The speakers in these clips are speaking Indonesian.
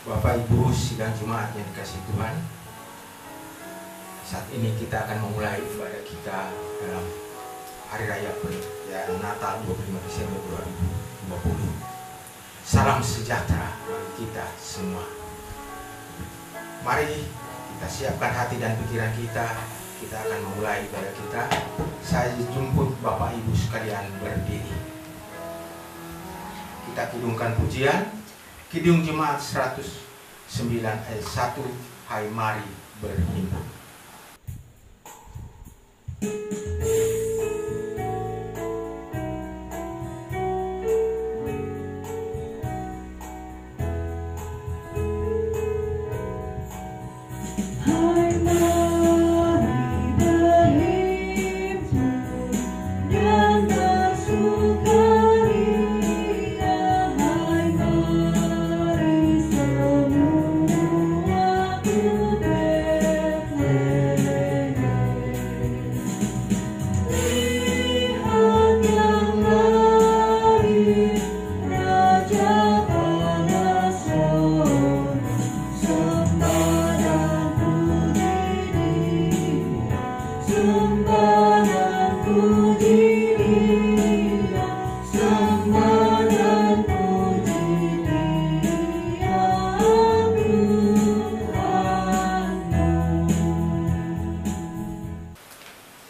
Bapak Ibu sidang Jumat yang dikasih Tuhan, saat ini kita akan memulai ibadah kita dalam Hari Raya Natal 25 Desember 2020. Salam sejahtera bagi kita semua. Mari kita siapkan hati dan pikiran kita. Kita akan memulai ibadah kita. Saya jemput Bapak Ibu sekalian berdiri. Kita kidungkan pujian Kidung Jemaat 109 ayat 1, hai mari berhimpun.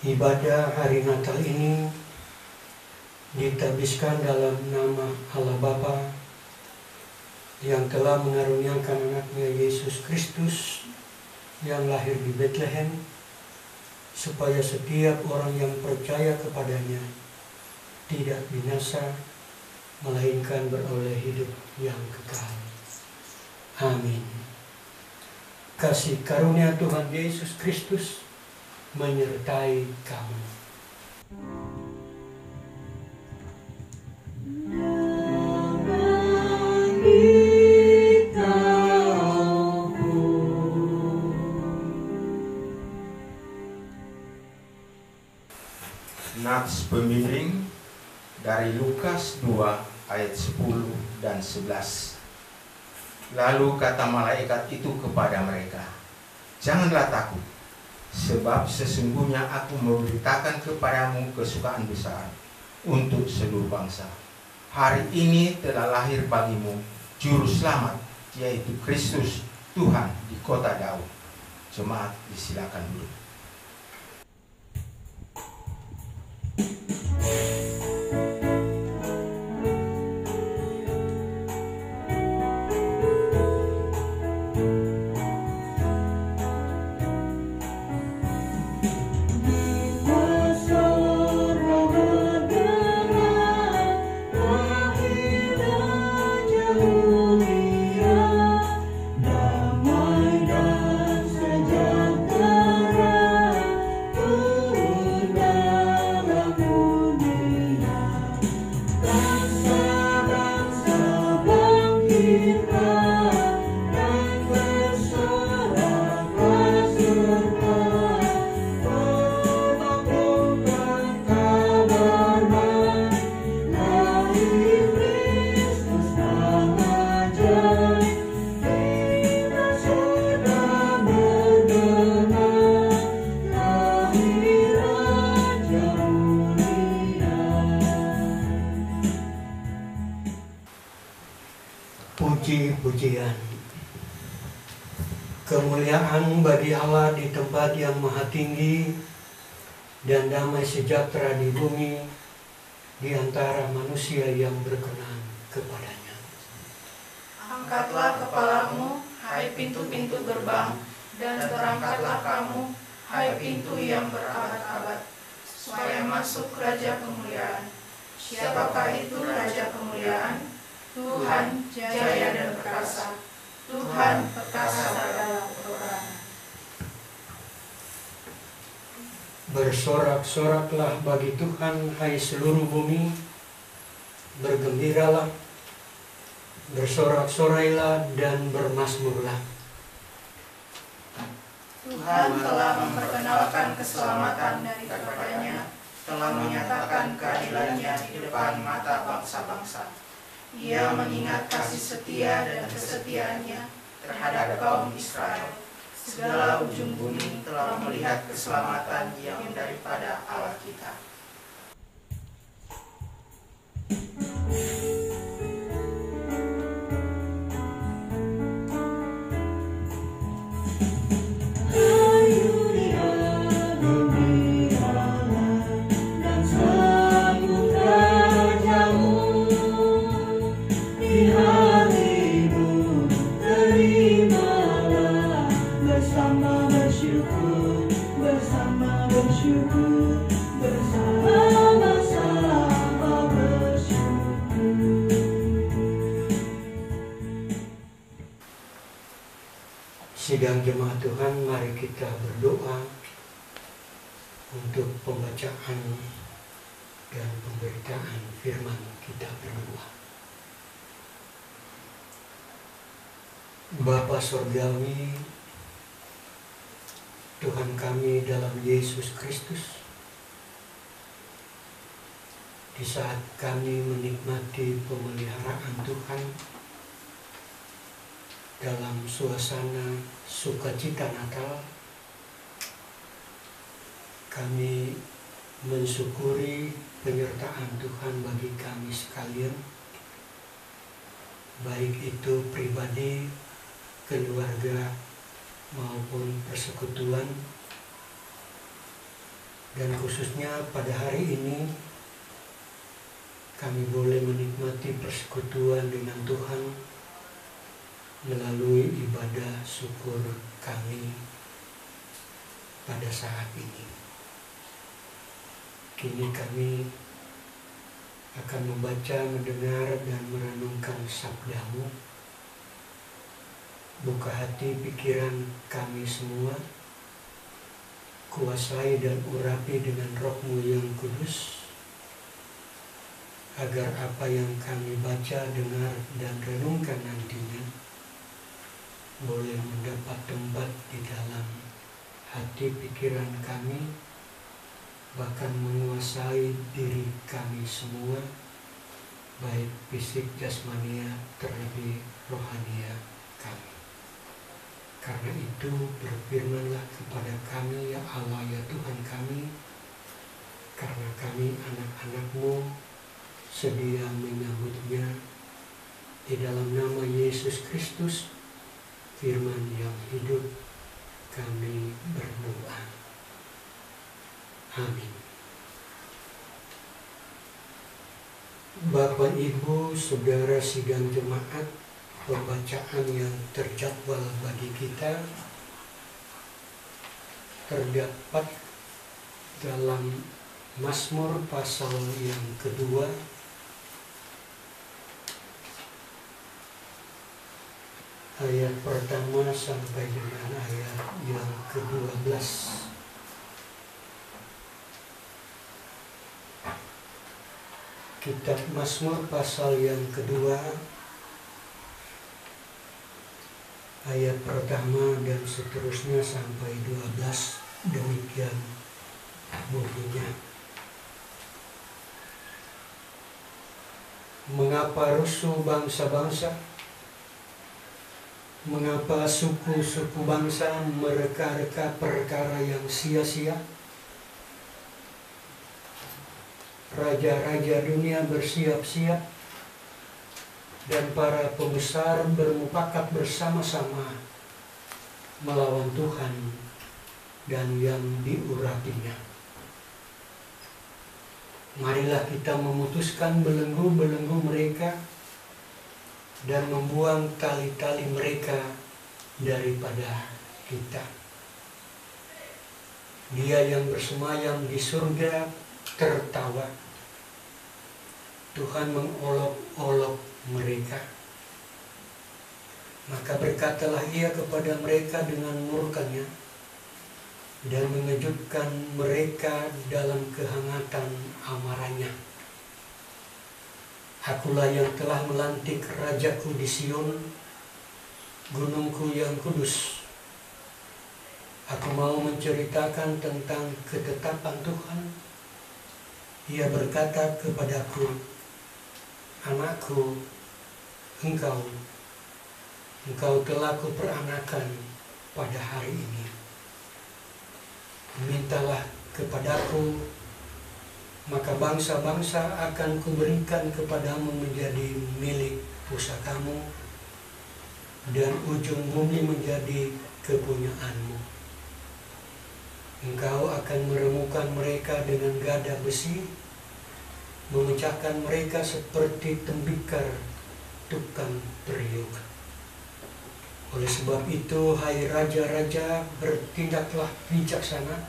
Ibadah hari Natal ini ditabiskan dalam nama Allah Bapa yang telah mengaruniakan anaknya Yesus Kristus yang lahir di Bethlehem, supaya setiap orang yang percaya kepadanya tidak binasa, melainkan beroleh hidup yang kekal. Amin. Kasih karunia Tuhan Yesus Kristus menyertai kamu. Nats pembimbing dari Lukas 2 ayat 10 dan 11. Lalu kata malaikat itu kepada mereka, janganlah takut, sebab sesungguhnya aku memberitakan kepadamu kesukaan besar untuk seluruh bangsa. Hari ini telah lahir bagimu Juru Selamat, yaitu Kristus Tuhan di kota Daud. Jemaat disilakan dulu. Puji-pujian. Kemuliaan bagi Allah di tempat yang maha tinggi, dan damai sejahtera di bumi di antara manusia yang berkenan kepadanya. Angkatlah kepalamu, hai pintu-pintu gerbang, dan terangkatlah kamu, hai pintu yang berabad-abad, supaya masuk Raja Kemuliaan. Siapakah itu Raja Kemuliaan? Tuhan jaya dan perkasa, Tuhan perkasa dalam peperangan. Bersorak-soraklah bagi Tuhan, hai seluruh bumi, bergembiralah, bersorak-sorailah dan bermazmurlah. Tuhan telah memperkenalkan keselamatan daripadanya, telah menyatakan keadilannya di depan mata bangsa-bangsa. Ia mengingat kasih setia dan kesetiaannya terhadap kaum Israel. Segala ujung bumi telah melihat keselamatan yang daripada Allah kita. Sidang jemaat Tuhan, mari kita berdoa untuk pembacaan dan pemberitaan firman kita berdua. Bapa Surgawi, Tuhan kami dalam Yesus Kristus, di saat kami menikmati pemeliharaan Tuhan dalam suasana sukacita Natal, kami mensyukuri penyertaan Tuhan bagi kami sekalian, baik itu pribadi, keluarga, maupun persekutuan. Dan khususnya pada hari ini kami boleh menikmati persekutuan dengan Tuhan melalui ibadah syukur kami pada saat ini. Kini kami akan membaca, mendengar, dan merenungkan sabda-Mu. Buka hati pikiran kami semua, kuasai dan urapi dengan Roh-Mu yang kudus, agar apa yang kami baca, dengar, dan renungkan nantinya boleh mendapat tempat di dalam hati pikiran kami, bahkan menguasai diri kami semua, baik fisik jasmania terlebih rohania kami. Karena itu berfirmanlah kepada kami, ya Allah, ya Tuhan kami, karena kami anak-anak-Mu sedia menyambutnya. Di dalam nama Yesus Kristus, firman yang hidup, kami berdoa. Amin. Bapak, Ibu, Saudara sidang jemaat, pembacaan yang terjadwal bagi kita terdapat dalam Mazmur pasal yang kedua, ayat pertama sampai dengan ayat yang ke-12. Kitab Mazmur pasal yang kedua, ayat pertama dan seterusnya sampai 12, demikian bunyinya. Mengapa rusuh bangsa-bangsa? Mengapa suku-suku bangsa mereka-reka perkara yang sia-sia? Raja-raja dunia bersiap-siap, dan para pembesar bermufakat bersama-sama melawan Tuhan dan yang diurapinya. Marilah kita memutuskan belenggu-belenggu mereka dan membuang tali-tali mereka daripada kita. Dia yang bersemayam di surga tertawa. Tuhan mengolok-olok mereka. Maka berkatalah Ia kepada mereka dengan murkanya dan mengejutkan mereka dalam kehangatan amarahnya. Akulah yang telah melantik Rajaku di Sion, gunungku yang kudus. Aku mau menceritakan tentang ketetapan Tuhan. Ia berkata kepadaku, anakku, engkau Engkau telah kuperanakan pada hari ini. Mintalah kepadaku, maka bangsa-bangsa akan kuberikan kepadamu menjadi milik pusakamu, dan ujung bumi menjadi kepunyaanmu. Engkau akan meremukan mereka dengan gada besi, memecahkan mereka seperti tembikar tukang periuk. Oleh sebab itu, hai raja-raja, bertindaklah bijaksana.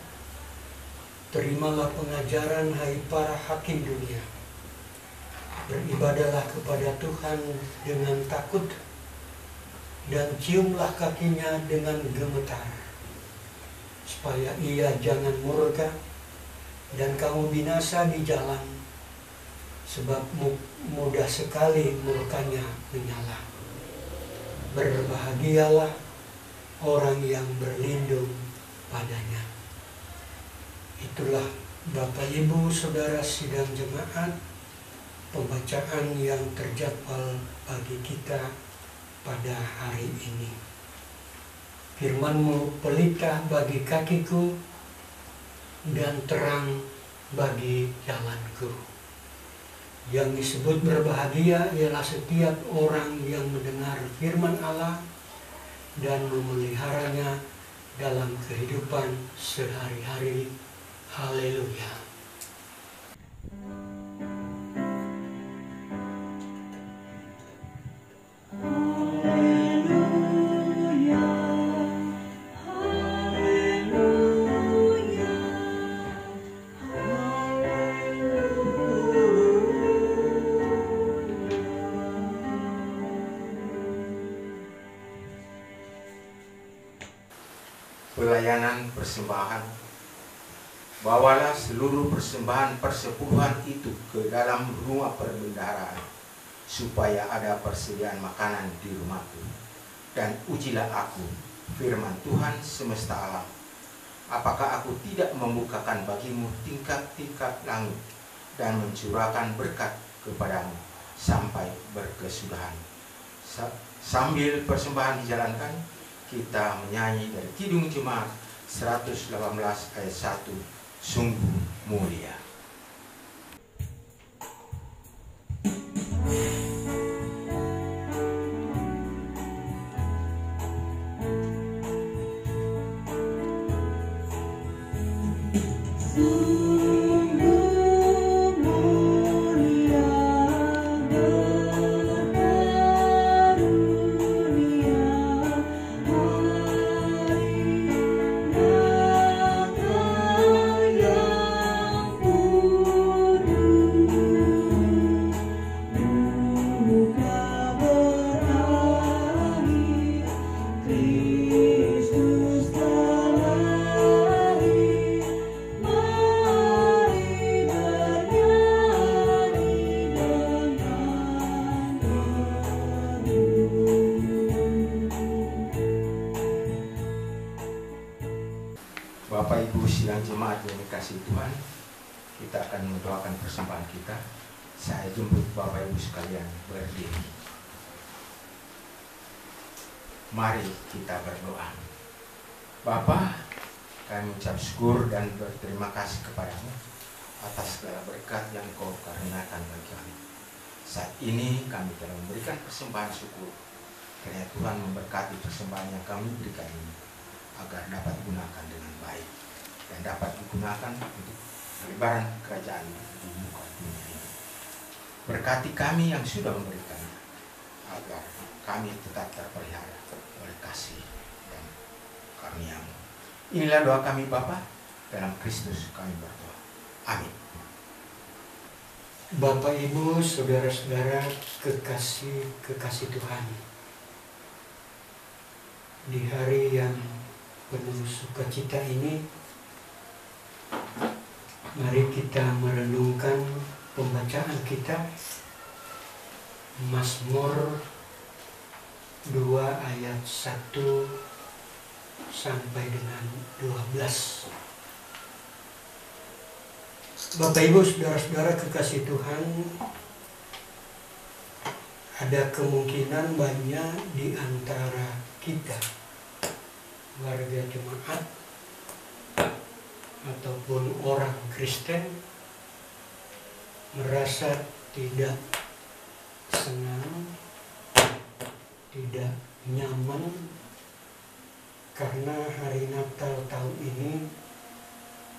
Terimalah pengajaran, hai para hakim dunia. Beribadahlah kepada Tuhan dengan takut, dan ciumlah kakinya dengan gemetar, supaya ia jangan murka dan kamu binasa di jalan, sebab mudah sekali murkanya menyala. Berbahagialah orang yang berlindung padanya. Itulah Bapak Ibu Saudara sidang jemaat, pembacaan yang terjadwal bagi kita pada hari ini. Firman-Mu pelita bagi kakiku dan terang bagi jalanku. Yang disebut berbahagia ialah setiap orang yang mendengar firman Allah dan memeliharanya dalam kehidupan sehari-hari. Haleluya. Pelayanan persembahan. Bawalah seluruh persembahan persepuluhan itu ke dalam rumah perbendaharaan, supaya ada persediaan makanan di rumahku. Dan ujilah aku, firman Tuhan semesta alam, apakah aku tidak membukakan bagimu tingkap-tingkap langit dan mencurahkan berkat kepadamu sampai berkesudahan. Sambil persembahan dijalankan, kita menyanyi dari Kidung Jemaat 118 ayat 1, sungguh mulia. Bapak Ibu sidang jemaat yang dikasihi Tuhan, kita akan mendoakan persembahan kita. Saya jemput Bapak Ibu sekalian berdiri. Mari kita berdoa. Bapa, kami ucap syukur dan berterima kasih kepadamu atas segala berkat yang Kau karuniakan bagi kami. Saat ini kami telah memberikan persembahan syukur, kiranya Tuhan memberkati persembahan yang kami berikan ini, agar dapat digunakan dengan baik dan dapat digunakan untuk pelebaran kerajaan di muka dunia ini. Berkati kami yang sudah memberikannya, agar kami tetap terpelihara oleh kasih dan karunia-Mu. Inilah doa kami Bapa, dalam Kristus kami berdoa. Amin. Bapak, Ibu, saudara-saudara kekasih Tuhan, di hari yang penuh sukacita ini, mari kita merenungkan pembacaan kita, Mazmur 2 ayat 1 sampai dengan 12. Bapak, Ibu, saudara-saudara kekasih Tuhan, ada kemungkinan banyak di antara kita, warga jemaat ataupun orang Kristen, merasa tidak senang, tidak nyaman karena hari Natal tahun ini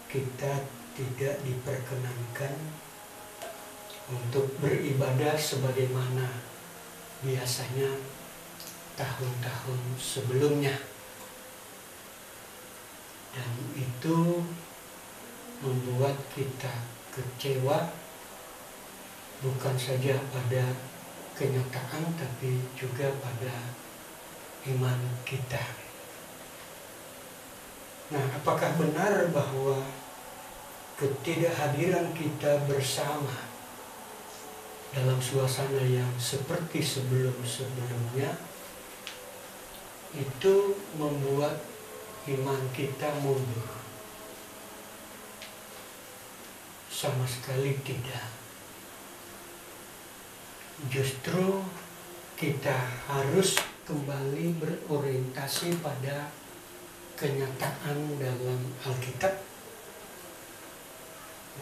kita tidak diperkenankan untuk beribadah sebagaimana biasanya tahun-tahun sebelumnya. Dan itu membuat kita kecewa, bukan saja pada kenyataan tapi juga pada iman kita. Nah, apakah benar bahwa ketidakhadiran kita bersama dalam suasana yang seperti sebelum-sebelumnya itu membuat iman kita mundur? Sama sekali tidak. Justru kita harus kembali berorientasi pada kenyataan dalam Alkitab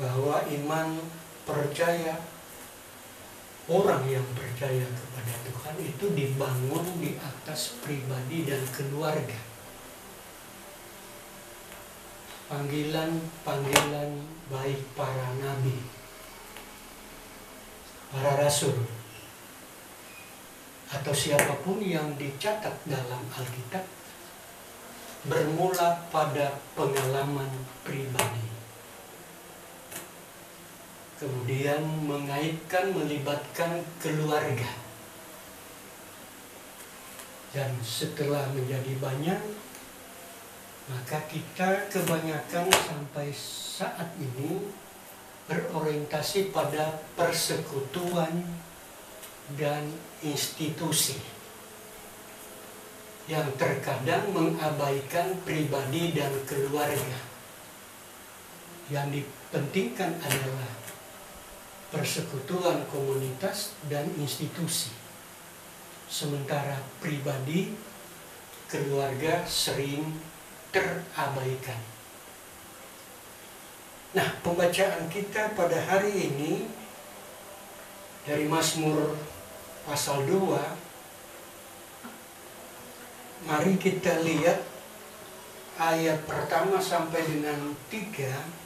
bahwa iman percaya, orang yang percaya kepada Tuhan itu dibangun di atas pribadi dan keluarga. Panggilan-panggilan baik para nabi, para rasul, atau siapapun yang dicatat dalam Alkitab bermula pada pengalaman pribadi. Kemudian melibatkan keluarga. Dan setelah menjadi banyak, maka kita kebanyakan sampai saat ini berorientasi pada persekutuan dan institusi yang terkadang mengabaikan pribadi dan keluarga. Yang dipentingkan adalah persekutuan komunitas dan institusi, sementara pribadi, keluarga sering terabaikan. Nah, pembacaan kita pada hari ini dari Mazmur pasal 2, mari kita lihat ayat pertama sampai dengan 3.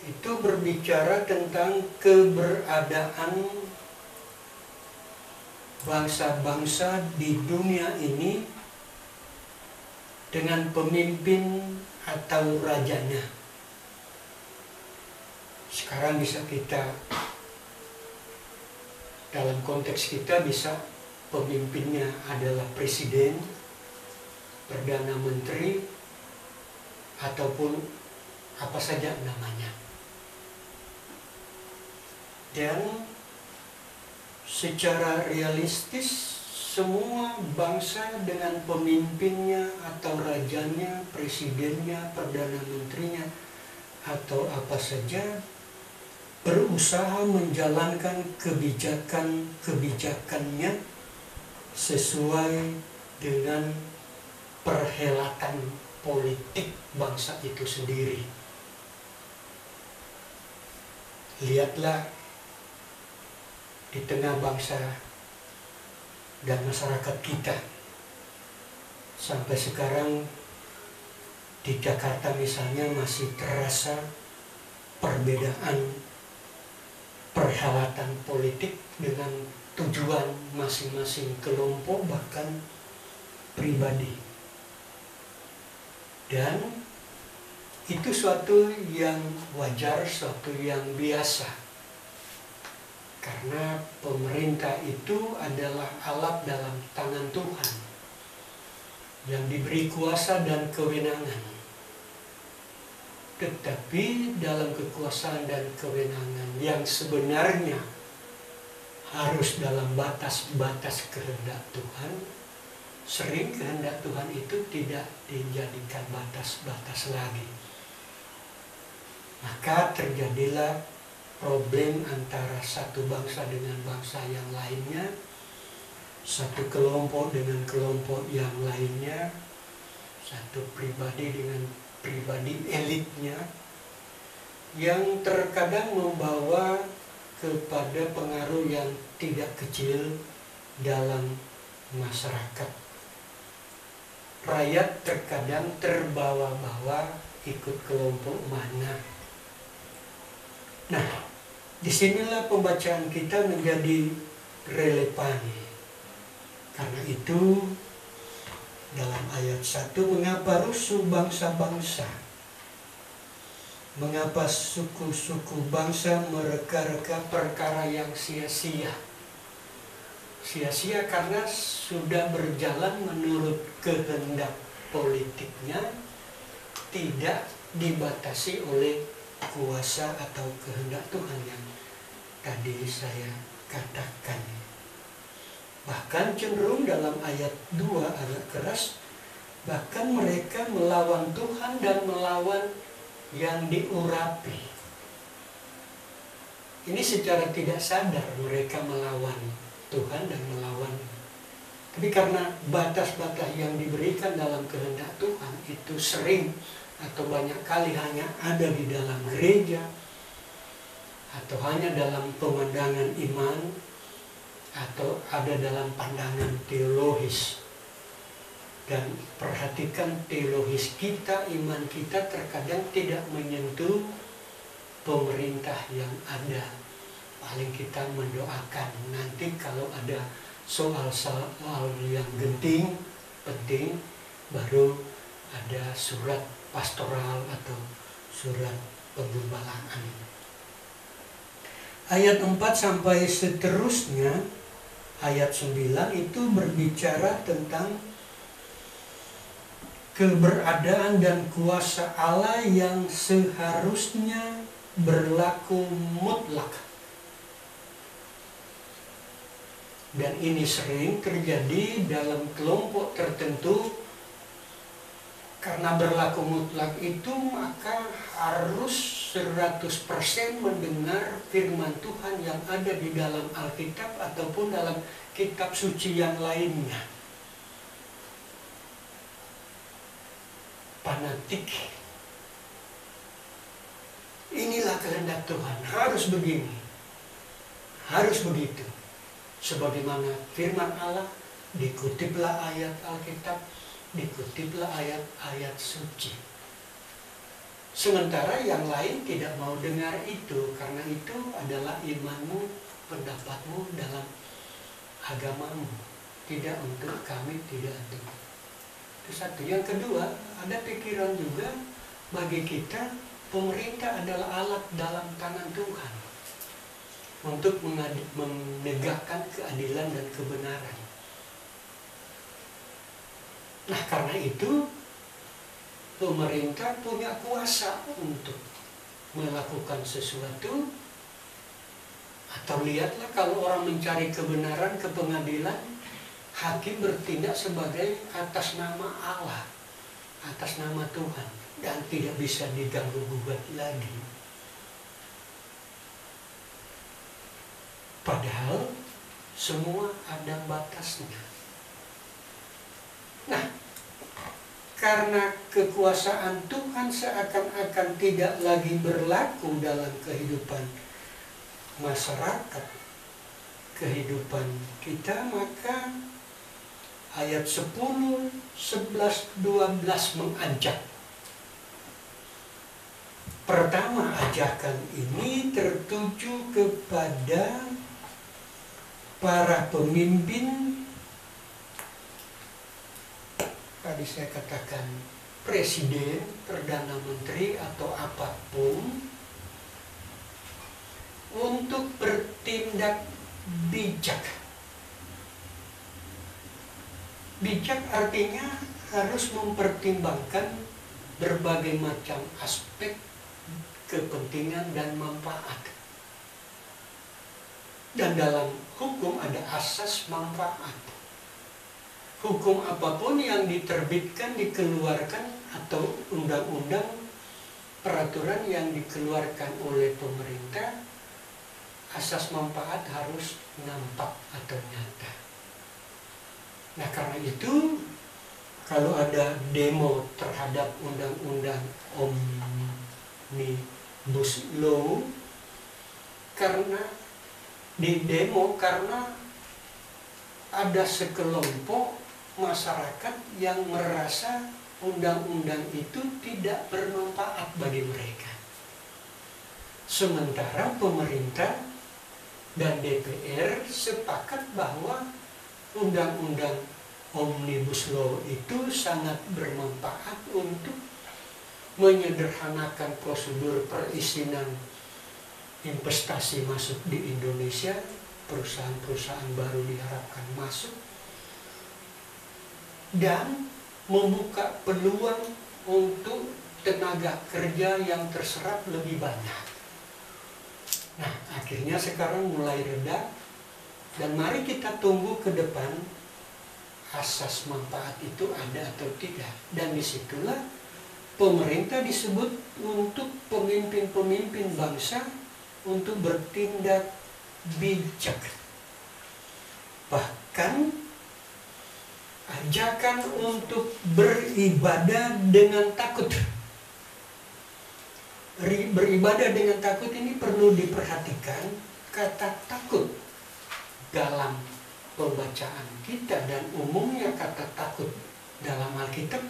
Itu berbicara tentang keberadaan bangsa-bangsa di dunia ini dengan pemimpin atau rajanya. Sekarang bisa kita, dalam konteks kita bisa pemimpinnya adalah presiden, perdana menteri, ataupun apa saja namanya. Dan secara realistis semua bangsa dengan pemimpinnya atau rajanya, presidennya, perdana menterinya, atau apa saja berusaha menjalankan kebijakannya sesuai dengan perhelatan politik bangsa itu sendiri. Lihatlah di tengah bangsa dan masyarakat kita sampai sekarang di Jakarta misalnya masih terasa perbedaan perhelatan politik dengan tujuan masing-masing kelompok bahkan pribadi. Dan itu suatu yang wajar, suatu yang biasa. Karena pemerintah itu adalah alat dalam tangan Tuhan yang diberi kuasa dan kewenangan. Tetapi dalam kekuasaan dan kewenangan yang sebenarnya harus dalam batas-batas kehendak Tuhan, sering kehendak Tuhan itu tidak dijadikan batas-batas lagi. Maka terjadilah problem antara satu bangsa dengan bangsa yang lainnya, satu kelompok dengan kelompok yang lainnya, satu pribadi dengan pribadi elitnya, yang terkadang membawa kepada pengaruh yang tidak kecil dalam masyarakat. Rakyat terkadang terbawa-bawa ikut kelompok mana. Nah, disinilah pembacaan kita menjadi relevan. Karena itu, dalam ayat 1, mengapa rusuh bangsa-bangsa? Mengapa suku-suku bangsa mereka-reka perkara yang sia-sia? Sia-sia karena sudah berjalan menurut kehendak politiknya, tidak dibatasi oleh kuasa atau kehendak Tuhan yang tadi saya katakan. Bahkan cenderung dalam ayat 2 agak keras, bahkan mereka melawan Tuhan dan melawan yang diurapi. Ini secara tidak sadar mereka melawan Tuhan dan melawan. Tapi karena batas-batas yang diberikan dalam kehendak Tuhan itu sering atau banyak kali hanya ada di dalam gereja atau hanya dalam pemandangan iman atau ada dalam pandangan teologis. Dan perhatikan teologis kita, iman kita terkadang tidak menyentuh pemerintah yang ada. Paling kita mendoakan nanti kalau ada soal-soal yang penting, baru ada surat pastoral atau surat penggembalaan. Ayat 4 sampai seterusnya, ayat 9 itu berbicara tentang keberadaan dan kuasa Allah yang seharusnya berlaku mutlak. Dan ini sering terjadi dalam kelompok tertentu. Karena berlaku mutlak itu, maka harus 100% mendengar firman Tuhan yang ada di dalam Alkitab ataupun dalam kitab suci yang lainnya. Fanatik. Inilah kehendak Tuhan, harus begini, harus begitu. Sebagaimana firman Allah, dikutiplah ayat Alkitab, dikutiplah ayat-ayat suci. Sementara yang lain tidak mau dengar itu, karena itu adalah imanmu, pendapatmu dalam agamamu. Tidak untuk kami, tidak untuk. Itu satu. Yang kedua, ada pikiran juga bagi kita, pemerintah adalah alat dalam tangan Tuhan untuk menegakkan keadilan dan kebenaran. Nah, karena itu pemerintah punya kuasa untuk melakukan sesuatu. Atau lihatlah kalau orang mencari kebenaran ke pengadilan, hakim bertindak sebagai atas nama Allah, atas nama Tuhan, dan tidak bisa diganggu gugat lagi. Padahal semua ada batasnya. Nah, karena kekuasaan Tuhan seakan-akan tidak lagi berlaku dalam kehidupan masyarakat, kehidupan kita, maka ayat 10, 11, 12 mengajak. Pertama, ajakan ini tertuju kepada para pemimpin. Tadi saya katakan presiden, perdana menteri atau apapun, untuk bertindak bijak. Bijak artinya harus mempertimbangkan berbagai macam aspek kepentingan dan manfaat. Dan dalam hukum ada asas manfaat. Hukum apapun yang diterbitkan, dikeluarkan, atau undang-undang, peraturan yang dikeluarkan oleh pemerintah, asas manfaat harus nampak atau nyata. Nah karena itu kalau ada demo terhadap undang-undang Omnibus Law, karena di demo karena ada sekelompok masyarakat yang merasa undang-undang itu tidak bermanfaat bagi mereka. Sementara pemerintah dan DPR sepakat bahwa undang-undang Omnibus Law itu sangat bermanfaat untuk menyederhanakan prosedur perizinan investasi masuk di Indonesia. Perusahaan-perusahaan baru diharapkan masuk dan membuka peluang untuk tenaga kerja yang terserap lebih banyak. Nah, akhirnya sekarang mulai reda dan mari kita tunggu ke depan asas manfaat itu ada atau tidak. Dan disitulah pemerintah disebut untuk pemimpin-pemimpin bangsa untuk bertindak bijak. Bahkan ajakan untuk beribadah dengan takut. Beribadah dengan takut ini perlu diperhatikan. Kata takut dalam pembacaan kita dan umumnya kata takut dalam Alkitab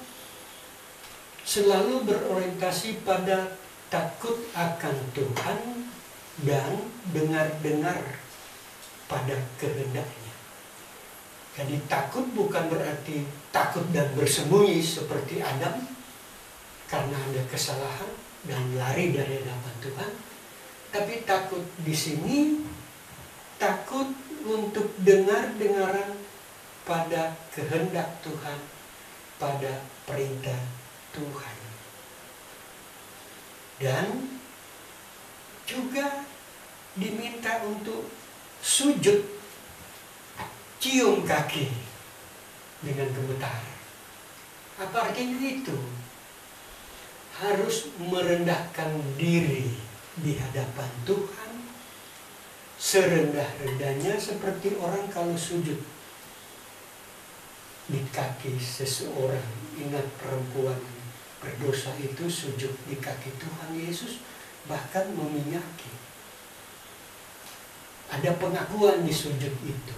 selalu berorientasi pada takut akan Tuhan dan dengar-dengar pada kehendaknya. Jadi takut bukan berarti takut dan bersembunyi seperti Adam karena ada kesalahan dan lari dari hadapan Tuhan. Tapi takut di sini takut untuk dengar-dengaran pada kehendak Tuhan, pada perintah Tuhan. Dan juga diminta untuk sujud, cium kaki dengan gemetar. Apa artinya itu? Harus merendahkan diri di hadapan Tuhan serendah-rendahnya seperti orang kalau sujud di kaki seseorang. Ingat perempuan berdosa itu sujud di kaki Tuhan Yesus, bahkan meminyaki. Ada pengakuan di sujud itu,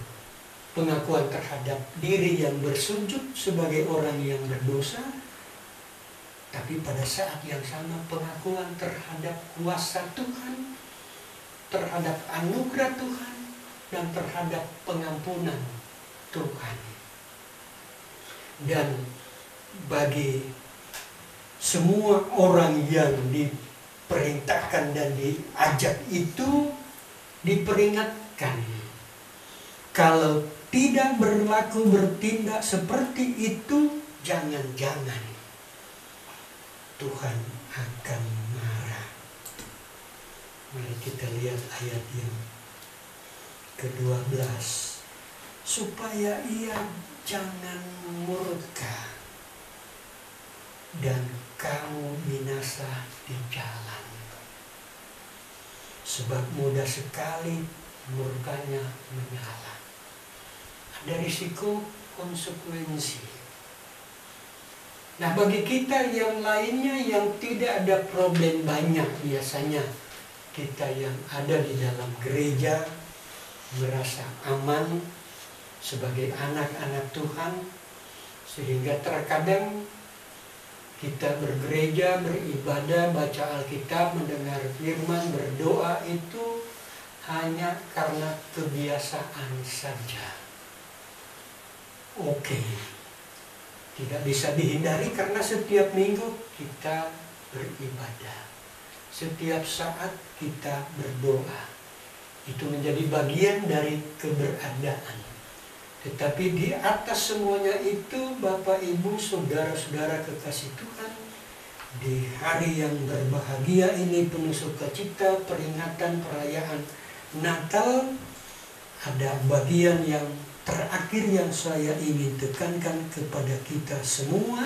pengakuan terhadap diri yang bersujud sebagai orang yang berdosa, tapi pada saat yang sama pengakuan terhadap kuasa Tuhan, terhadap anugerah Tuhan, dan terhadap pengampunan Tuhan. Dan bagi semua orang yang diperintahkan dan diajak itu diperingatkan, kalau tidak berlaku bertindak seperti itu, jangan-jangan Tuhan akan marah. Mari kita lihat ayat yang ke-12. Supaya ia jangan murka dan kamu binasa di jalan. Sebab mudah sekali murkanya menyala. Ada risiko konsekuensi. Nah, bagi kita yang lainnya yang tidak ada problem banyak, biasanya kita yang ada di dalam gereja merasa aman sebagai anak-anak Tuhan, sehingga terkadang kita bergereja, beribadah, baca Alkitab, mendengar firman, berdoa itu hanya karena kebiasaan saja. Oke. Tidak bisa dihindari karena setiap minggu kita beribadah. Setiap saat kita berdoa. Itu menjadi bagian dari keberadaan. Tetapi di atas semuanya itu, Bapak, Ibu, Saudara-saudara kekasih Tuhan, di hari yang berbahagia ini penuh sukacita, peringatan perayaan Natal, ada bagian yang terakhir yang saya ingin tekankan kepada kita semua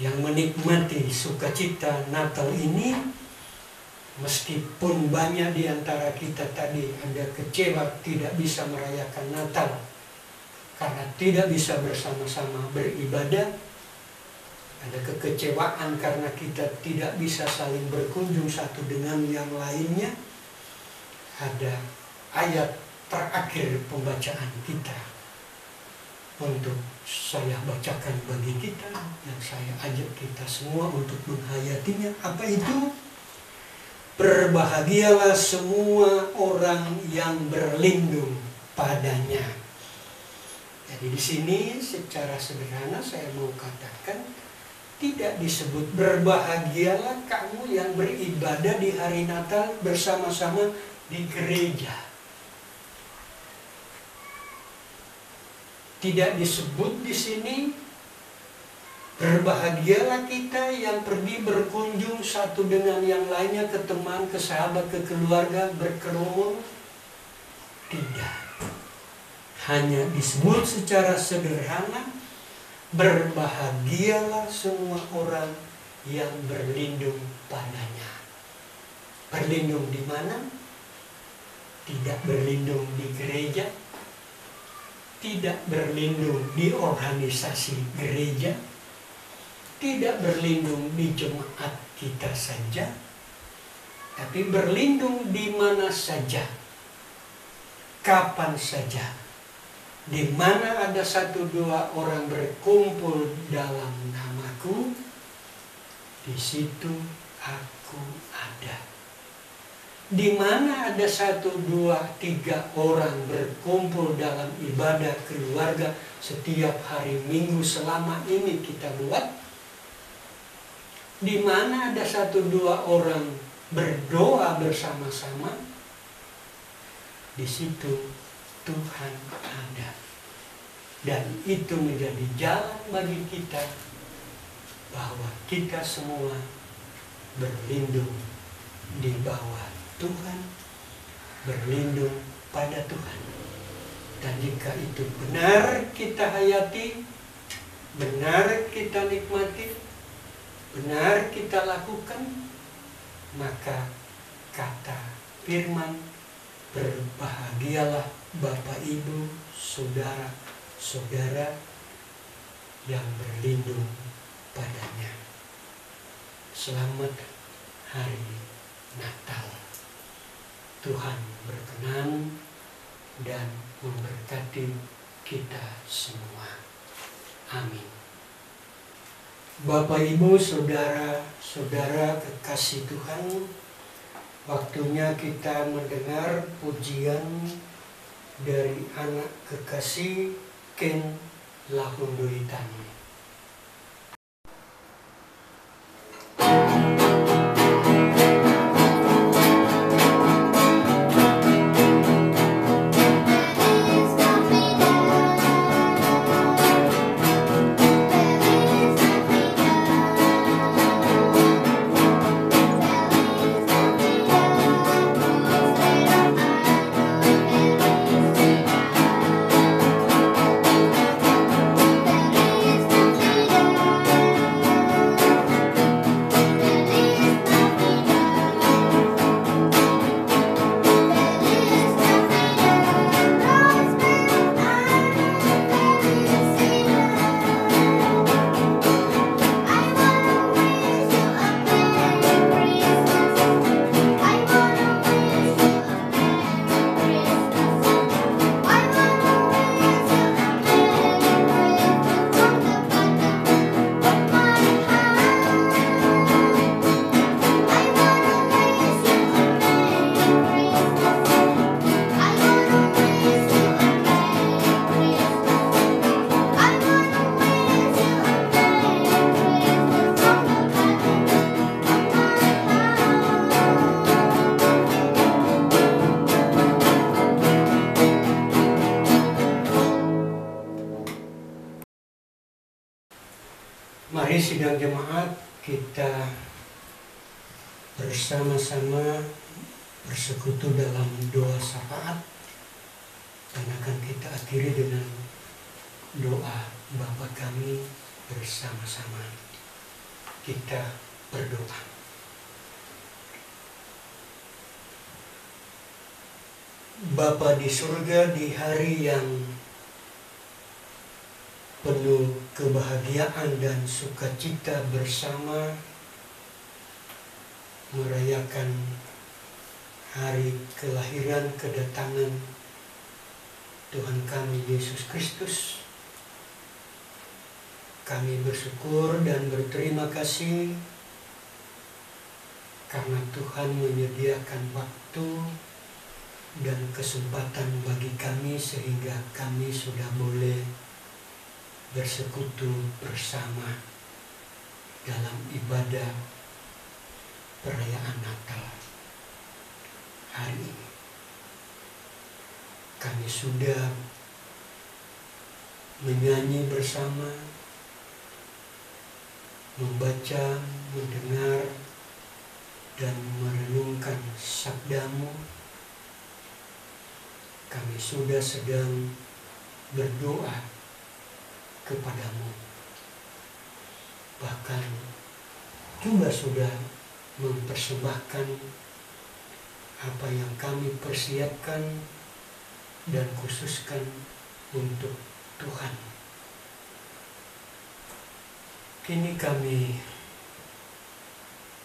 yang menikmati sukacita Natal ini. Meskipun banyak di antara kita tadi ada kecewa tidak bisa merayakan Natal, karena tidak bisa bersama-sama beribadah, ada kekecewaan karena kita tidak bisa saling berkunjung satu dengan yang lainnya. Ada ayat terakhir pembacaan kita untuk saya bacakan bagi kita, yang saya ajak kita semua untuk menghayatinya. Apa itu? Berbahagialah semua orang yang berlindung padanya. Jadi di sini secara sederhana saya mau katakan, tidak disebut berbahagialah kamu yang beribadah di hari Natal bersama-sama di gereja. Tidak disebut di sini berbahagialah kita yang pergi berkunjung satu dengan yang lainnya, ke teman, ke sahabat, ke keluarga, berkerumun. Tidak. Hanya disebut secara sederhana, berbahagialah semua orang yang berlindung padanya. Berlindung di mana? Tidak berlindung di gereja, tidak berlindung di organisasi gereja, tidak berlindung di jemaat kita saja, tapi berlindung di mana saja, kapan saja, di mana ada satu dua orang berkumpul dalam namaku, di situ aku ada. Di mana ada satu dua tiga orang berkumpul dalam ibadah keluarga setiap hari Minggu selama ini kita buat, di mana ada satu dua orang berdoa bersama-sama, di situ Tuhan ada. Dan itu menjadi jalan bagi kita bahwa kita semua berlindung di bawah Tuhan, berlindung pada Tuhan. Dan jika itu benar kita hayati, benar kita nikmati, benar kita lakukan, maka kata firman, berbahagialah Bapak Ibu, saudara-saudara yang berlindung padanya. Selamat hari Natal. Tuhan berkenan dan memberkati kita semua. Amin. Bapak, Ibu, saudara-saudara kekasih Tuhan, waktunya kita mendengar pujian dari anak kekasih Ken Lahunduitan. Mari sidang jemaat kita bersama-sama bersekutu dalam doa syafaat, dan akan kita akhiri dengan doa Bapa kami bersama-sama. Kita berdoa. Bapa di surga, di hari yang penuh kebahagiaan dan sukacita bersama merayakan hari kelahiran kedatangan Tuhan kami Yesus Kristus. Kami bersyukur dan berterima kasih karena Tuhan menyediakan waktu dan kesempatan bagi kami sehingga kami sudah boleh bersekutu bersama dalam ibadah perayaan Natal hari ini. Kami sudah menyanyi bersama, membaca, mendengar, dan merenungkan sabdamu. Kami sudah sedang berdoa kepadamu. Bahkan juga sudah mempersembahkan apa yang kami persiapkan dan khususkan untuk Tuhan. Kini kami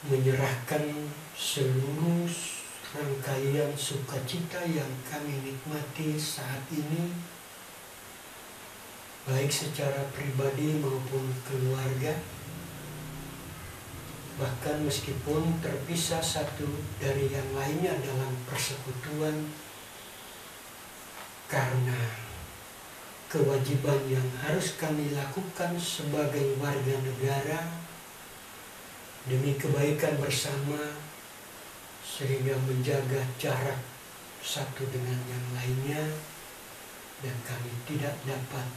menyerahkan seluruh rangkaian sukacita yang kami nikmati saat ini, baik secara pribadi maupun keluarga, bahkan meskipun terpisah satu dari yang lainnya dalam persekutuan karena kewajiban yang harus kami lakukan sebagai warga negara demi kebaikan bersama, sehingga menjaga jarak satu dengan yang lainnya, dan kami tidak dapat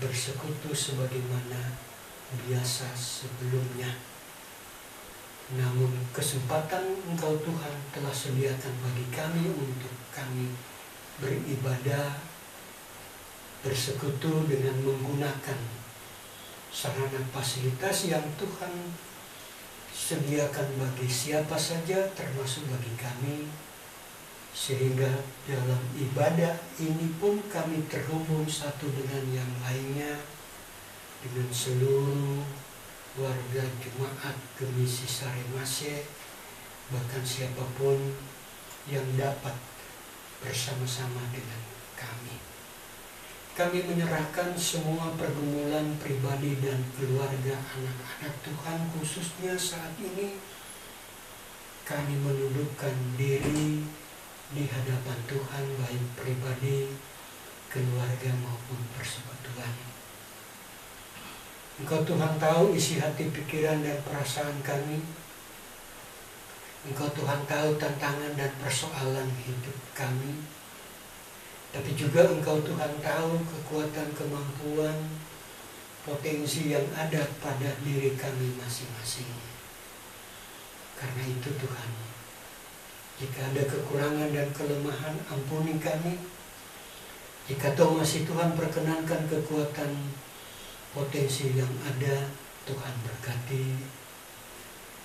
bersekutu sebagaimana biasa sebelumnya. Namun kesempatan Engkau Tuhan telah sediakan bagi kami untuk kami beribadah, bersekutu dengan menggunakan sarana fasilitas yang Tuhan sediakan bagi siapa saja, termasuk bagi kami, sehingga dalam ibadah ini pun kami terhubung satu dengan yang lainnya, dengan seluruh warga jemaat Gemisi Saremase, bahkan siapapun yang dapat bersama-sama dengan kami. Kami menyerahkan semua pergumulan pribadi dan keluarga anak-anak Tuhan, khususnya saat ini kami menundukkan diri di hadapan Tuhan, baik pribadi, keluarga maupun persekutuan. Engkau Tuhan tahu isi hati, pikiran, dan perasaan kami. Engkau Tuhan tahu tantangan dan persoalan hidup kami. Tapi juga Engkau Tuhan tahu kekuatan, kemampuan, potensi yang ada pada diri kami masing-masing. Karena itu Tuhan, jika ada kekurangan dan kelemahan, ampuni kami. Jika Tuhan masih Tuhan perkenankan kekuatan, potensi yang ada, Tuhan berkati.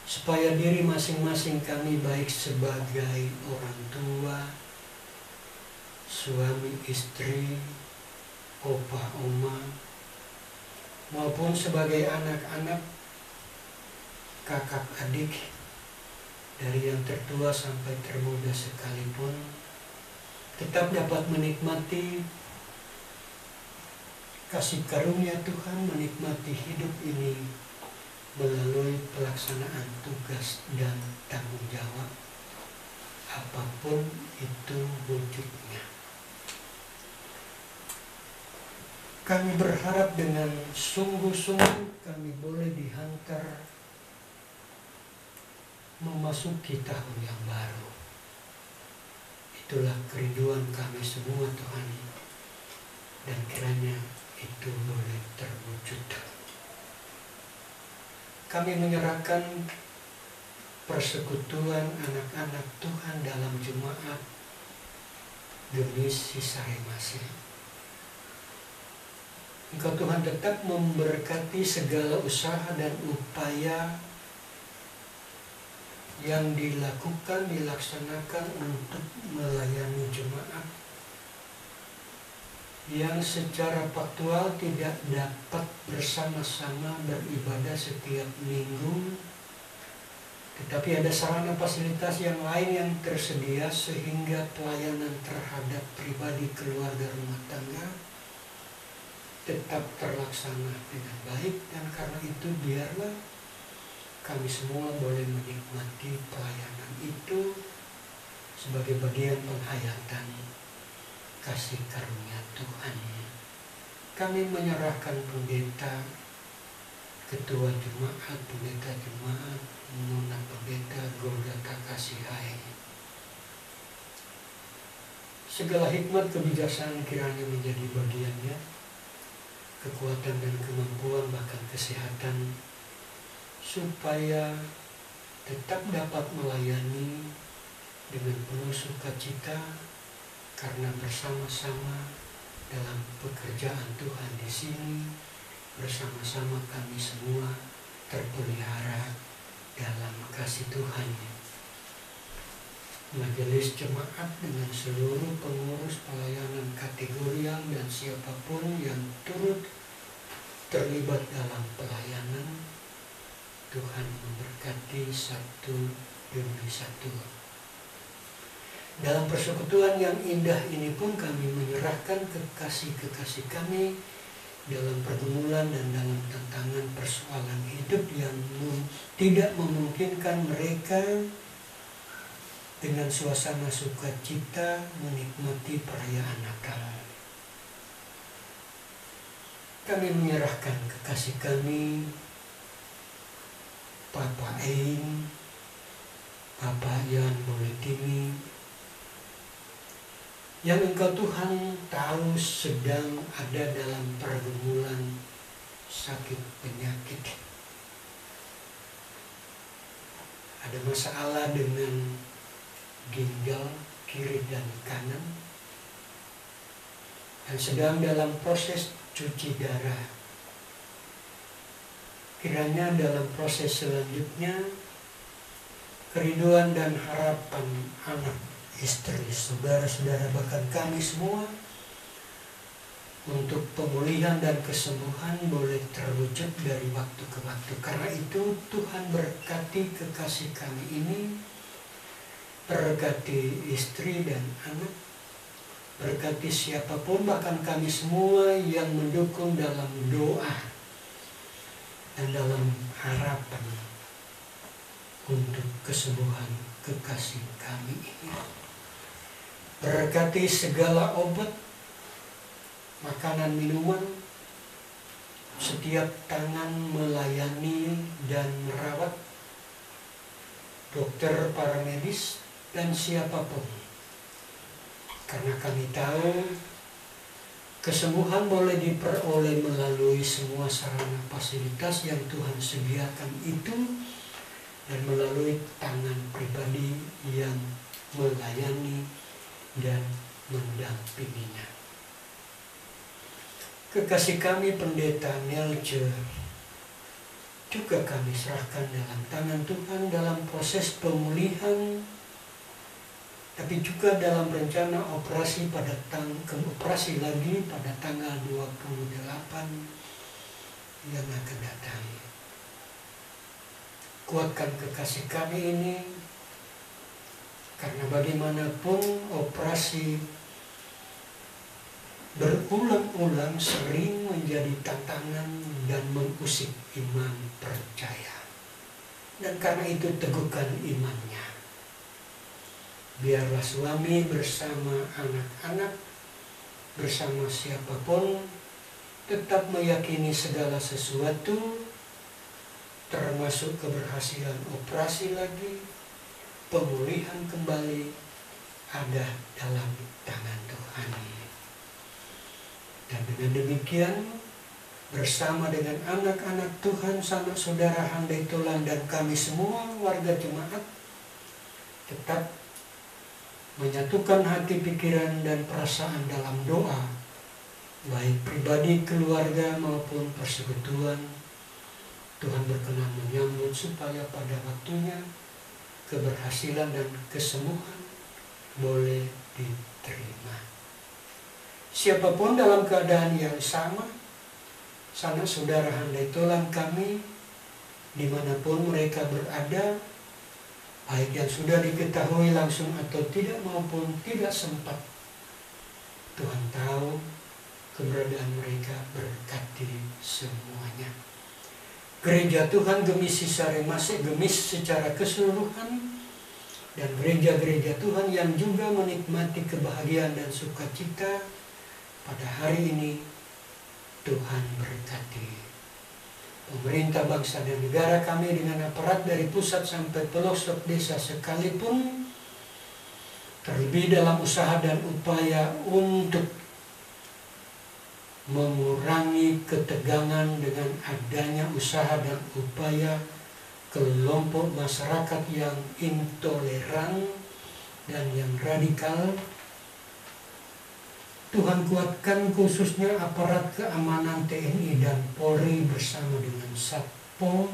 Supaya diri masing-masing kami, baik sebagai orang tua, suami, istri, opa, oma, maupun sebagai anak-anak, kakak, adik, dari yang tertua sampai termuda sekalipun, tetap dapat menikmati kasih karunia Tuhan, menikmati hidup ini melalui pelaksanaan tugas dan tanggung jawab, apapun itu wujudnya. Kami berharap dengan sungguh-sungguh kami boleh dihantar memasuki tahun yang baru. Itulah kerinduan kami semua Tuhan, dan kiranya itu boleh terwujud. Kami menyerahkan persekutuan anak-anak Tuhan dalam jemaat Gemisi Saremase. Engkau Tuhan tetap memberkati segala usaha dan upaya yang dilakukan, dilaksanakan untuk melayani jemaat. yang secara faktual tidak dapat bersama-sama beribadah setiap minggu, tetapi ada sarana fasilitas yang lain yang tersedia sehingga pelayanan terhadap pribadi, keluarga, rumah tangga tetap terlaksana dengan baik. Dan karena itu biarlah kami semua boleh menikmati pelayanan itu sebagai bagian penghayatan kasih karunia Tuhan. Kami menyerahkan pendeta, ketua jemaat, pendeta jemaat, nona pendeta, Golgata Kasihai. Segala hikmat kebijaksanaan kiranya menjadi bagiannya, kekuatan dan kemampuan bahkan kesehatan, supaya tetap dapat melayani dengan penuh sukacita, karena bersama-sama dalam pekerjaan Tuhan di sini, bersama-sama kami semua terpelihara dalam kasih Tuhan. Majelis jemaat dengan seluruh pengurus pelayanan kategorial dan siapapun yang turut terlibat dalam pelayanan, Tuhan memberkati satu demi satu. Dalam persekutuan yang indah ini pun kami menyerahkan kekasih-kekasih kami dalam pergumulan dan dalam tantangan persoalan hidup yang tidak memungkinkan mereka dengan suasana sukacita menikmati perayaan Natal. Kami menyerahkan kekasih kami, Papa Ein, Papa Yan Boletimi, yang Engkau Tuhan tahu sedang ada dalam pergumulan sakit penyakit. Ada masalah dengan ginjal kiri dan kanan, dan sedang dalam proses cuci darah. Kiranya dalam proses selanjutnya, kerinduan dan harapan anak, istri, saudara-saudara, bahkan kami semua untuk pemulihan dan kesembuhan boleh terwujud dari waktu ke waktu. Karena itu Tuhan berkati kekasih kami ini, berkati istri dan anak, berkati siapapun, bahkan kami semua yang mendukung dalam doa dan dalam harapan untuk kesembuhan kekasih kami ini. Berkati segala obat, makanan, minuman, setiap tangan melayani dan merawat, dokter, para medis, dan siapapun. Karena kami tahu kesembuhan boleh diperoleh melalui semua sarana fasilitas yang Tuhan sediakan itu, dan melalui tangan pribadi yang melayani dan mendampinginya. Kekasih kami Pendeta Nelce juga kami serahkan dalam tangan Tuhan dalam proses pemulihan, tapi juga dalam rencana operasi operasi lagi pada tanggal 28 yang akan datang. Kuatkan kekasih kami ini, karena bagaimanapun operasi berulang-ulang sering menjadi tantangan dan mengusik iman percaya. Dan karena itu teguhkan imannya. Biarlah suami bersama anak-anak, bersama siapapun, tetap meyakini segala sesuatu, termasuk keberhasilan operasi lagi, pemulihan kembali, ada dalam tangan Tuhan. Dan dengan demikian, bersama dengan anak-anak Tuhan, sanak saudara Handai Tulan, dan kami semua warga jemaat, tetap menyatukan hati, pikiran, dan perasaan dalam doa, baik pribadi, keluarga, maupun persekutuan. Tuhan berkenan menyambut supaya pada waktunya keberhasilan dan kesembuhan boleh diterima. Siapapun dalam keadaan yang sama, sanak saudara handai tolan kami, dimanapun mereka berada, baik yang sudah diketahui langsung atau tidak maupun tidak sempat, Tuhan tahu keberadaan mereka, berkati semuanya. Gereja Tuhan Gemis Cisarua Masih, Gemis secara keseluruhan, dan gereja-gereja Tuhan yang juga menikmati kebahagiaan dan sukacita pada hari ini, Tuhan berkati. Pemerintah bangsa dan negara kami dengan aparat dari pusat sampai pelosok desa sekalipun, terlebih dalam usaha dan upaya untuk mengurangi ketegangan dengan adanya usaha dan upaya kelompok masyarakat yang intoleran dan yang radikal. Tuhan kuatkan khususnya aparat keamanan TNI dan Polri bersama dengan Satpol,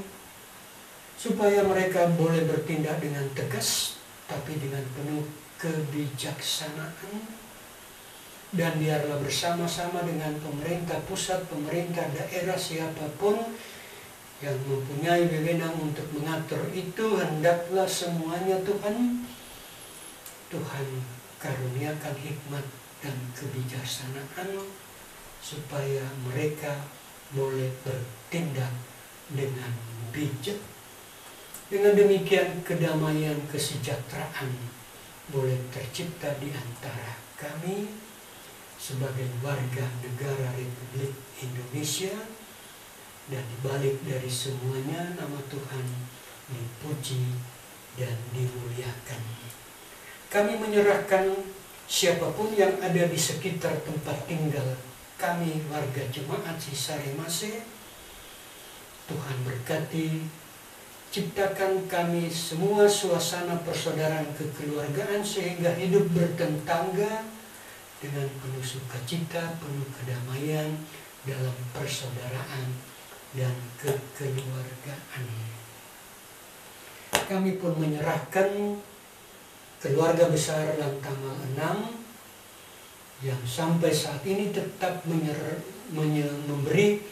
supaya mereka boleh bertindak dengan tegas tapi dengan penuh kebijaksanaan. Dan biarlah bersama-sama dengan pemerintah pusat, pemerintah daerah, siapapun yang mempunyai wewenang untuk mengatur itu, hendaklah semuanya Tuhan karuniakan hikmat dan kebijaksanaan supaya mereka boleh bertindak dengan bijak. Dengan demikian kedamaian, kesejahteraan boleh tercipta di antara kami sebagai warga negara Republik Indonesia, dan dibalik dari semuanya nama Tuhan dipuji dan dimuliakan. Kami menyerahkan siapapun yang ada di sekitar tempat tinggal kami, warga jemaat Cisarua Masih. Tuhan berkati, ciptakan kami semua suasana persaudaraan kekeluargaan sehingga hidup bertetangga dengan penuh sukacita, penuh kedamaian dalam persaudaraan dan kekeluargaan. Kami pun menyerahkan keluarga besar Lantamal 6 yang sampai saat ini tetap memberi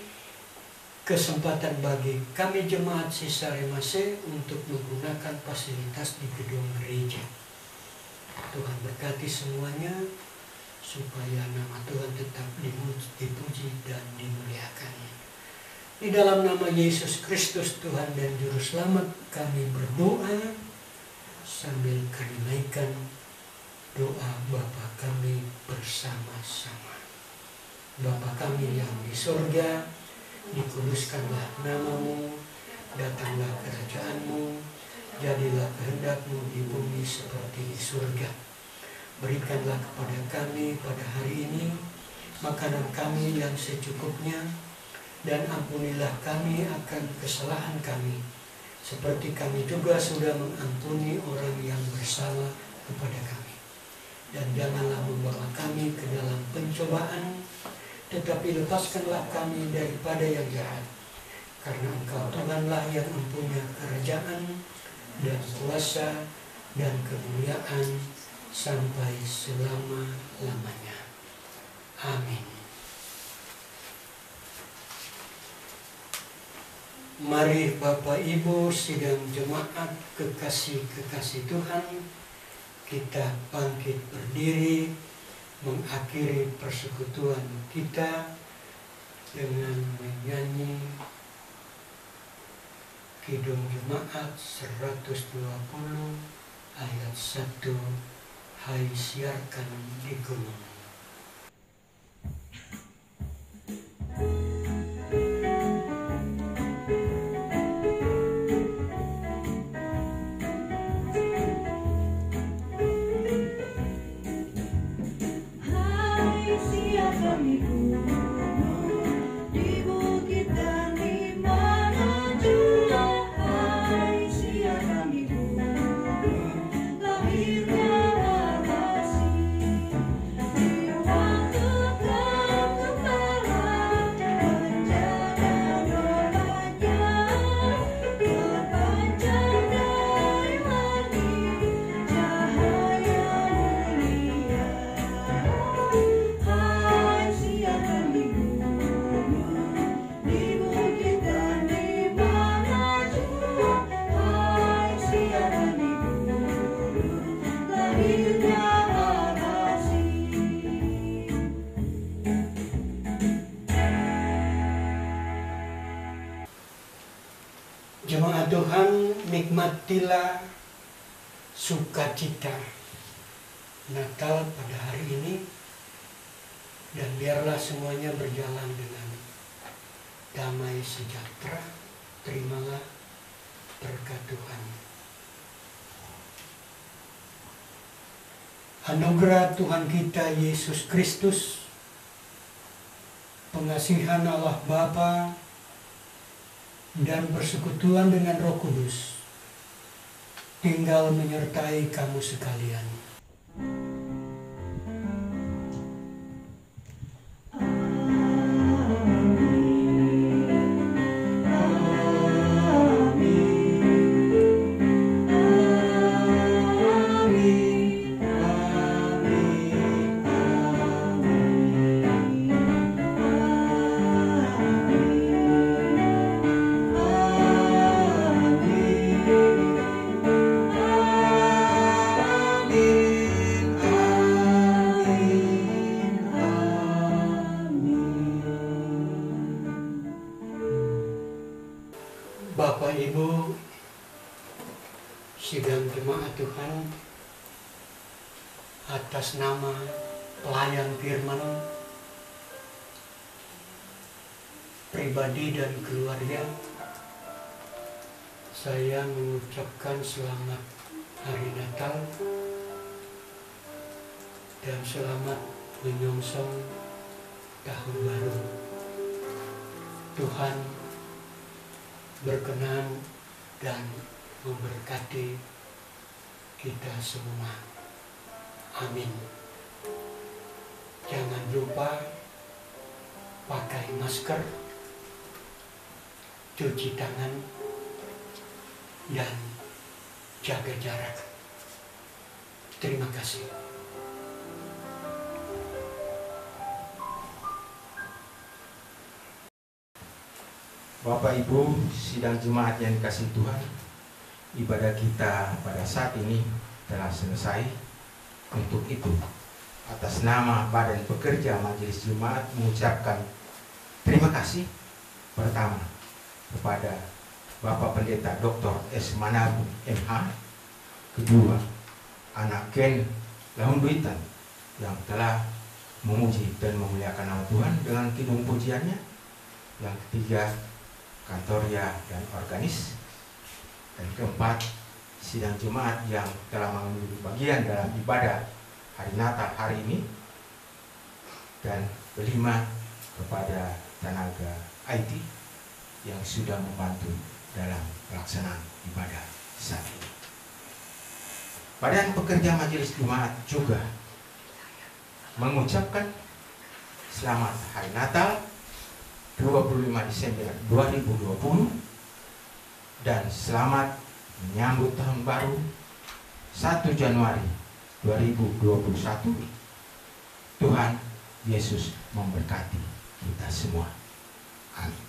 kesempatan bagi kami jemaat Cisarua Masih untuk menggunakan fasilitas di gedung gereja. Tuhan berkati semuanya, supaya nama Tuhan tetap dipuji dan dimuliakan. Di dalam nama Yesus Kristus Tuhan dan Juru Selamat kami berdoa sambil kami naikkan doa Bapa kami bersama-sama. Bapa kami yang di surga, dikuduskanlah namamu, datanglah kerajaanmu, jadilah kehendak-Mu di bumi seperti di surga. Berikanlah kepada kami pada hari ini makanan kami yang secukupnya, dan ampunilah kami akan kesalahan kami, seperti kami juga sudah mengampuni orang yang bersalah kepada kami. Dan janganlah membawa kami ke dalam pencobaan, tetapi lepaskanlah kami daripada yang jahat. Karena Engkau Tuhanlah yang mempunyai kerajaan dan kuasa dan kemuliaan sampai selama-lamanya. Amin. Mari Bapak Ibu sidang jemaat kekasih-kekasih Tuhan, kita bangkit berdiri mengakhiri persekutuan kita dengan menyanyi Kidung Jemaat 120 ayat 1. Hai siarkan di gunung. Lahirnya kasih Jemaat Tuhan, nikmatilah sukacita Natal pada hari ini, dan biarlah semuanya berjalan dengan damai sejahtera. Terimalah berkat Tuhan. Anugerah Tuhan kita Yesus Kristus, pengasihan Allah Bapa, dan persekutuan dengan Roh Kudus tinggal menyertai kamu sekalian. Bapak Ibu, sidang jemaat Tuhan, atas nama pelayan firman pribadi dan keluarga, saya mengucapkan selamat Hari Natal dan selamat menyongsong Tahun Baru. Tuhan berkenan dan memberkati kita semua. Amin. Jangan lupa pakai masker, cuci tangan, dan jaga jarak. Terima kasih. Bapak Ibu, sidang jemaat yang dikasihi Tuhan, ibadah kita pada saat ini telah selesai. Untuk itu, atas nama Badan Pekerja Majelis Jemaat mengucapkan terima kasih pertama kepada Bapak Pendeta Dr. S. Manabu MH, kedua anak Ken Lahunduitan yang telah memuji dan memuliakan nama Tuhan dengan kidung pujiannya, yang ketiga kantoria dan organis, dan keempat sidang jemaat yang telah mengambil bagian dalam ibadah hari Natal hari ini, dan kelima kepada tenaga IT yang sudah membantu dalam pelaksanaan ibadah saat ini. Badan Pekerja Majelis Jemaat juga mengucapkan selamat Hari Natal 25 Desember 2020 dan selamat menyambut Tahun Baru 1 Januari 2021. Tuhan Yesus memberkati kita semua. Amin.